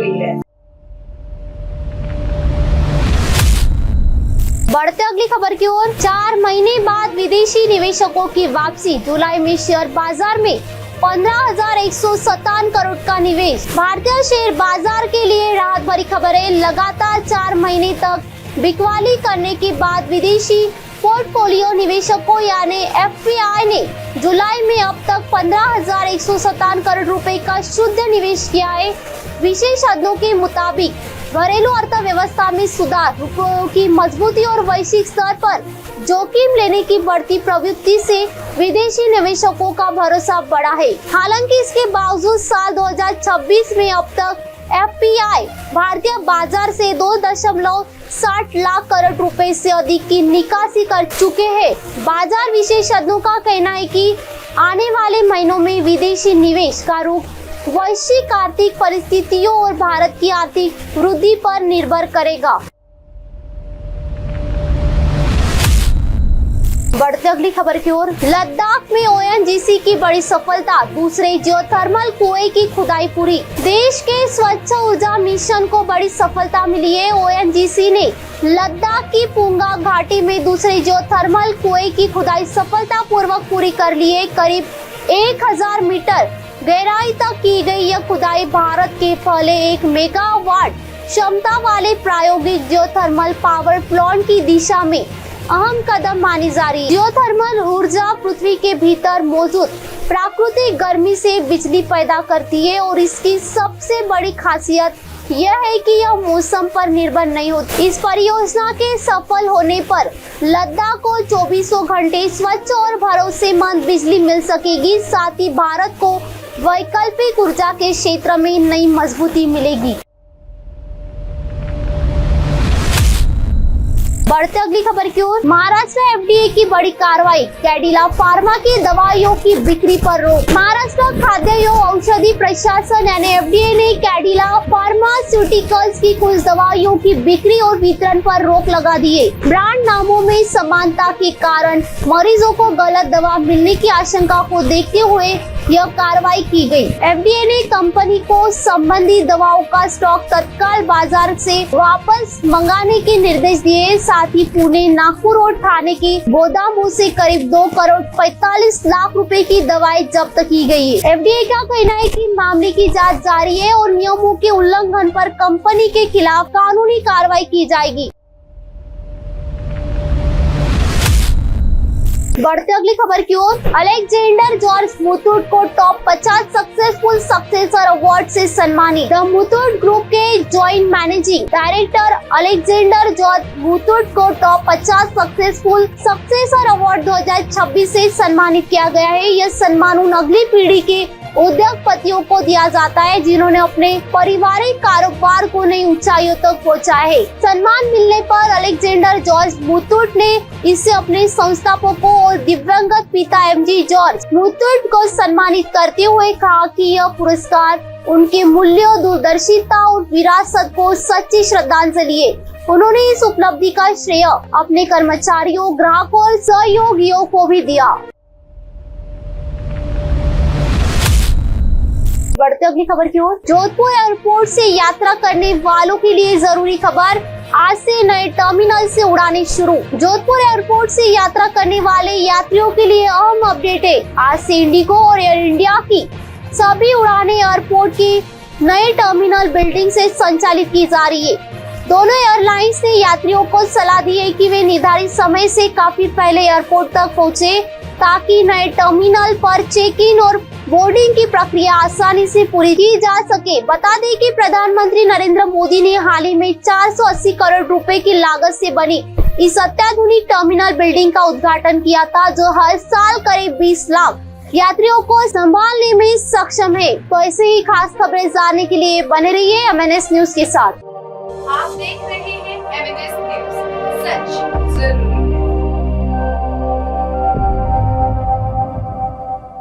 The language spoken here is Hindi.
गई है। बढ़ते अगली खबर की ओर। 4 महीने बाद विदेशी निवेशकों की वापसी। जुलाई में शेयर बाजार में 15,157 करोड़ का निवेश। भारतीय शेयर बाजार के लिए राहत भरी खबरें। लगातार 4 महीने तक बिकवाली करने के बाद विदेशी पोर्टफोलियो निवेशकों यानी एफपीआई ने जुलाई में अब तक 15,157 करोड़ रुपए का शुद्ध निवेश किया है। विशेषज्ञों के मुताबिक घरेलू अर्थव्यवस्था में सुधार, रुपयों की मजबूती और वैश्विक स्तर पर जोखिम लेने की बढ़ती प्रवृत्ति से विदेशी निवेशकों का भरोसा बढ़ा है। हालांकि इसके बावजूद साल 2026 में अब तक एफपीआई भारतीय बाजार से 2.60 लाख करोड़ रुपए से अधिक की निकासी कर चुके हैं। बाजार विशेषज्ञों का कहना है कि आने वाले महीनों में विदेशी निवेश का रुख वैश्विक आर्थिक परिस्थितियों और भारत की आर्थिक वृद्धि पर निर्भर करेगा। बढ़ते अगली खबर की ओर। लद्दाख में ओएनजीसी की बड़ी सफलता। दूसरे जियोथर्मल कुएं की खुदाई पूरी। देश के स्वच्छ ऊर्जा मिशन को बड़ी सफलता मिली है। ओएनजीसी ने लद्दाख की पुंगा घाटी में दूसरे जियोथर्मल कुएं की खुदाई सफलतापूर्वक पूरी कर ली है। करीब 1000 मीटर गहराई तक की गई यह खुदाई भारत के पहले 1 मेगावाट क्षमता वाले प्रायोगिक जियोथर्मल पावर प्लांट की दिशा में अहम कदम मानी जा रही है। जियोथर्मल ऊर्जा पृथ्वी के भीतर मौजूद प्राकृतिक गर्मी से बिजली पैदा करती है और इसकी सबसे बड़ी खासियत यह है कि यह मौसम पर निर्भर नहीं होती। इस परियोजना के सफल होने पर लद्दाख को 24 घंटे स्वच्छ और भरोसेमंद बिजली मिल सकेगी। साथ ही भारत को वैकल्पिक ऊर्जा के क्षेत्र में नई मजबूती मिलेगी। बढ़ते अगली खबर की ओर। महाराष्ट्र एफडीए की बड़ी कार्रवाई। कैडिला फार्मा की दवाइयों की बिक्री पर रोक। महाराष्ट्र खाद्य एवं औषधि प्रशासन यानी एफडीए ने कैडिला फार्मास्यूटिकल्स की कुछ दवाइयों की बिक्री और वितरण पर रोक लगा दी है। ब्रांड नामों में समानता के कारण मरीजों को गलत दवा मिलने की आशंका को देखते हुए यह कार्रवाई की गई। एफडीए ने कंपनी को संबंधित दवाओं का स्टॉक तत्काल बाजार से वापस मंगाने के निर्देश दिए। साथ ही पुणे, नागपुर और ठाणे के गोदामों से करीब 2 करोड़ 45 लाख रुपए की दवाएं जब्त की गई है। एफडीए का कहना है कि मामले की जांच जारी है और नियमों के उल्लंघन पर कंपनी के खिलाफ कानूनी कार्रवाई की जाएगी। बढ़ते अगली खबर की ओर। अलेक्जेंडर जॉर्ज मुथूट को टॉप 50 सक्सेसफुल सक्सेसर अवार्ड से सम्मानित। द मुथूट ग्रुप के joint managing director Alexander George Muthoot को टॉप 50 सक्सेसफुल सक्सेसर अवार्ड 2026 से सम्मानित किया गया है। यह सम्मान उन अगली पीढ़ी के उद्योगपतियों को दिया जाता है जिन्होंने अपने पारिवारिक कारोबार को नई ऊंचाइयों तक पहुंचाया है। सम्मान मिलने पर अलेक्जेंडर जॉर्ज मुथूट ने इसे अपने संस्थापकों और दिवंगत पिता एमजी जॉर्ज मुथूट को सम्मानित करते हुए कहा कि यह पुरस्कार उनके मूल्यों, दूरदर्शिता और विरासत को सच्ची श्रद्धांजलि है। उन्होंने इस उपलब्धि का श्रेय अपने कर्मचारियों, ग्राहकों और सहयोगियों को भी दिया। बढ़ते अगली खबर की ओर। जोधपुर एयरपोर्ट से यात्रा करने वालों के लिए जरूरी खबर। आज से नए टर्मिनल से उड़ानें शुरू। जोधपुर एयरपोर्ट से यात्रा करने वाले यात्रियों के लिए अहम अपडेट है। आज से इंडिगो और एयर इंडिया की सभी उड़ानें एयरपोर्ट की नए टर्मिनल बिल्डिंग से संचालित की जा रही है। दोनों एयरलाइंस ने यात्रियों को सलाह दी है कि वे निर्धारित समय से काफी पहले एयरपोर्ट तक पहुंचे ताकि नए टर्मिनल पर चेक इन और बोर्डिंग की प्रक्रिया आसानी से पूरी की जा सके। बता दें कि प्रधानमंत्री नरेंद्र मोदी ने हाल ही में 480 करोड़ रुपए की लागत से बनी इस अत्याधुनिक टर्मिनल बिल्डिंग का उद्घाटन किया था, जो हर साल करीब 20 लाख यात्रियों को संभालने में सक्षम है। तो ऐसे ही खास खबरें जानने के लिए बने रहिए एमएनएस न्यूज के साथ। आप देख रहे हैं एमएनएस न्यूज, सच जरूर।